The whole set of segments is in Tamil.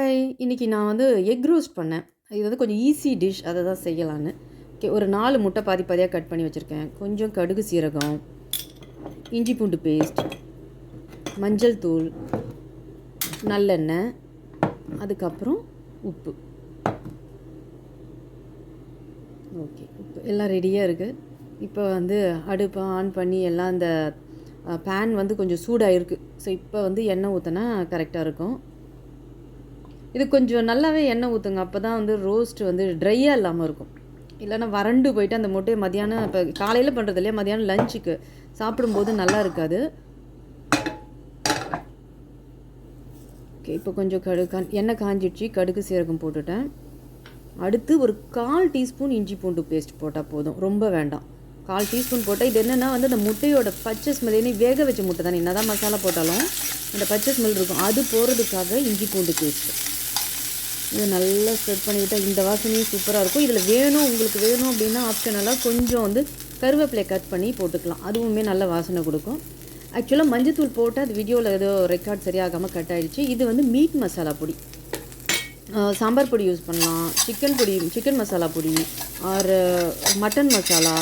ஹாய்! இன்னைக்கு நான் வந்து எக் ரோஸ்ட் பண்ணேன். இது வந்து கொஞ்சம் ஈஸி டிஷ். அத தான் செய்யலான்னு. ஓகே, ஒரு 4 முட்டை பாதி பாதியா கட் பண்ணி வச்சுருக்கேன். கொஞ்சம் கடுகு, சீரகம், இஞ்சி பூண்டு பேஸ்ட், மஞ்சள் தூள், நல்லெண்ணெய், அதுக்கப்புறம் உப்பு. ஓகே, உப்பு எல்லாம் ரெடியாக இருக்குது. இப்போ வந்து அடுப்பை ஆன் பண்ணி எல்லாம் இந்த பேன் வந்து கொஞ்சம் சூடாயிருக்கு. ஸோ இப்போ வந்து எண்ணெய் ஊற்றினா கரெக்டாக இருக்கும். இது கொஞ்சம் நல்லாவே எண்ணெய் ஊற்றுங்க. அப்போ தான் வந்து ரோஸ்ட் வந்து ட்ரையாக இல்லாமல் இருக்கும். இல்லைன்னா வறண்டு போயிட்டு அந்த முட்டையை மதியானம் இப்போ காலையில் பண்ணுறது இல்லையா, மதியானம் லஞ்சுக்கு சாப்பிடும்போது நல்லா இருக்காது. ஓகே, இப்போ கொஞ்சம் எண்ணெய் காஞ்சிடுச்சு. கடுகு சீரகம் போட்டுட்டேன். அடுத்து ஒரு 1/4 டீஸ்பூன் இஞ்சி பூண்டு பேஸ்ட் போட்டால் போதும், ரொம்ப வேண்டாம். 1/4 டீஸ்பூன் போட்டால் இது என்னென்னா வந்து அந்த முட்டையோட பச்சை ஸ்மெல், ஏன்னா வேக வச்ச முட்டை தானே, என்ன தான் மசாலா போட்டாலும் அந்த பச்சை ஸ்மெல் இருக்கும், அது போகிறதுக்காக இஞ்சி பூண்டு பேஸ்ட்டு. இதை நல்லா ஸ்ப்ரெட் பண்ணிவிட்டால் இந்த வாசனையும் சூப்பராக இருக்கும். இதில் உங்களுக்கு வேணும் அப்படின்னா ஆப்ஷனலாக கொஞ்சம் வந்து கருவேப்பிலை கட் பண்ணி போட்டுக்கலாம், அதுவுமே நல்ல வாசனை கொடுக்கும். ஆக்சுவலாக மஞ்சத்தூள் போட்டு அது வீடியோவில் ஏதோ ரெக்கார்ட் சரியாகாமல் கட் ஆகிடுச்சு. இது வந்து மீட் மசாலா பொடி, சாம்பார் பொடி யூஸ் பண்ணலாம், சிக்கன் மசாலா பொடி, or mutton masala,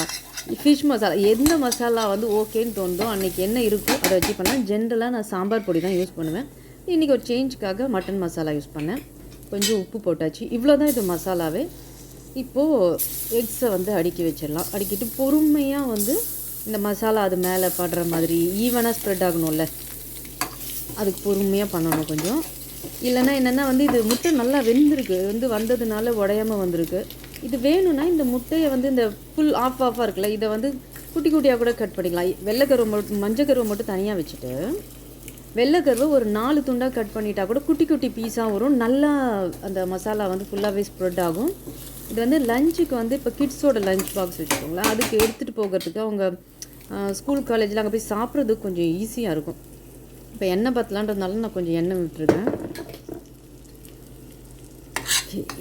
fish masala, எந்த மசாலா வந்து ஓகேன்னு தோணுதோ அன்றைக்கி என்ன இருக்கோ அதை வச்சு பண்ணலாம். ஜென்ரலாக நான் சாம்பார் பொடி தான் யூஸ் பண்ணுவேன். இன்றைக்கி ஒரு சேஞ்சுக்காக மட்டன் மசாலா யூஸ் பண்ணேன். கொஞ்சம் உப்பு போட்டாச்சு. இவ்வளோ தான் இது மசாலாவே. இப்போது எக்ஸை வந்து அடுக்கி வச்சிடலாம். அடுக்கிட்டு பொறுமையாக வந்து இந்த மசாலா அது மேலே படுற மாதிரி ஈவனாக ஸ்ப்ரெட் ஆகணும்ல, அதுக்கு பொறுமையாக பண்ணணும் கொஞ்சம். இல்லைன்னா என்னென்னா வந்து இது முட்டை நல்லா வெந்திருக்கு, வந்ததுனால உடையாமல் வந்திருக்கு. இது வேணும்னா இந்த முட்டையை வந்து இந்த ஃபுல் ஆஃபாக இருக்குல்ல, இதை வந்து குட்டி குட்டியாக கூட கட் பண்ணிக்கலாம். வெள்ளைக்கருவை மட்டும் மஞ்சள் கருவை மட்டும் தனியாக வச்சுட்டு வெள்ளைக்கருவை ஒரு 4 துண்டாக கட் பண்ணிட்டா கூட குட்டி குட்டி பீஸாக வரும். நல்லா அந்த மசாலா வந்து ஃபுல்லாகவே ஸ்ப்ரெட் ஆகும். இது வந்து லஞ்சுக்கு வந்து இப்போ கிட்ஸோட லஞ்ச் பாக்ஸ் வச்சுக்கோங்களேன், அதுக்கு எடுத்துகிட்டு போகிறதுக்கு அவங்க ஸ்கூல் காலேஜில் அங்கே போய் சாப்பிட்றதுக்கு கொஞ்சம் ஈஸியாக இருக்கும். இப்போ எண்ணெய் பற்றலான்றதுனால நான் கொஞ்சம் எண்ணெய் விட்டுருக்கேன்.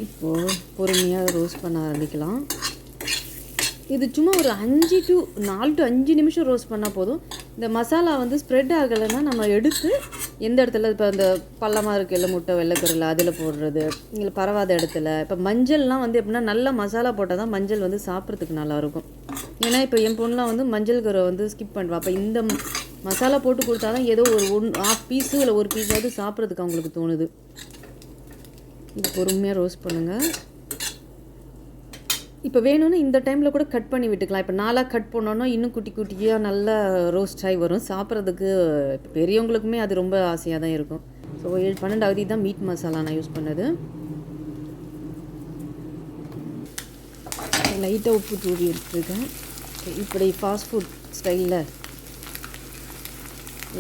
இப்போது பொறுமையாக ரோஸ்ட் பண்ண ஆரம்பிக்கலாம். இது சும்மா ஒரு 4 to 5 நிமிஷம் ரோஸ்ட் பண்ணால் போதும். இந்த மசாலா வந்து ஸ்ப்ரெட் ஆகலைன்னா நம்ம எடுத்து எந்த இடத்துல இப்போ அந்த பள்ளமாக இருக்குல்ல முட்டை வெள்ளைக்கருவில் அதில் போடுறது, இல்லை பரவாத இடத்துல. இப்போ மஞ்சள்லாம் வந்து எப்படின்னா நல்லா மசாலா போட்டால் தான் மஞ்சள் வந்து சாப்பிட்றதுக்கு நல்லாயிருக்கும். ஏன்னா இப்போ என் பொண்ணுலாம் வந்து மஞ்சள் கருவை வந்து ஸ்கிப் பண்ணுவா. அப்போ இந்த மசாலா போட்டு கொடுத்தா தான் ஏதோ ஒரு 1/2 பீஸு இல்லை 1 பீஸாவது சாப்பிட்றதுக்கு அவங்களுக்கு தோணுது. இது பொறுமையாக ரோஸ்ட் பண்ணுங்கள். இப்போ வேணும்னா இந்த டைமில் கூட கட் பண்ணி விட்டுக்கலாம். இப்போ 4 கட் பண்ணோன்னா இன்னும் குட்டி குட்டியாக நல்லா ரோஸ்ட் ஆகி வரும். சாப்பிட்றதுக்கு இப்போ பெரியவங்களுக்குமே அது ரொம்ப ஆசையாக தான் இருக்கும். ஸோ 12வது தான் மீட் மசாலா நான் யூஸ் பண்ணது. லைட்டாக உப்பு தூவி எடுத்துருக்கேன். இப்படி ஃபாஸ்ட் ஃபுட் ஸ்டைலில்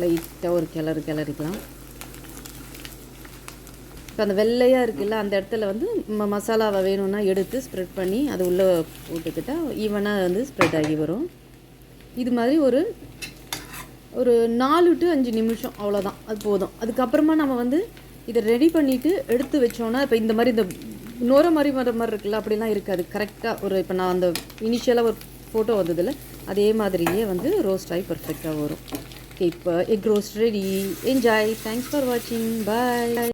லைட்டாக ஒரு கிளறிக்கலாம். இப்போ அந்த வெள்ளையாக இருக்குல்ல அந்த இடத்துல வந்து மசாலாவை வேணும்னா எடுத்து ஸ்ப்ரெட் பண்ணி அது உள்ளே போட்டுக்கிட்டால் ஈவனாக வந்து ஸ்ப்ரெட் ஆகி வரும். இது மாதிரி ஒரு 4 to 5 நிமிஷம் அவ்வளோதான், அது போதும். அதுக்கப்புறமா நம்ம வந்து இதை ரெடி பண்ணிவிட்டு எடுத்து வச்சோன்னா இப்போ இந்த மாதிரி இந்த நுர மாதிரி வர மாதிரி இருக்குல்ல, அப்படிலாம் இருக்காது. கரெக்டாக இப்போ நான் அந்த இனிஷியலாக ஒரு ஃபோட்டோ வந்ததில்ல, அதே மாதிரியே வந்து ரோஸ்ட் ஆகி பர்ஃபெக்டாக வரும். ஓகே, இப்போ egg roast ready. Enjoy. Thanks for வாட்சிங். பாய்.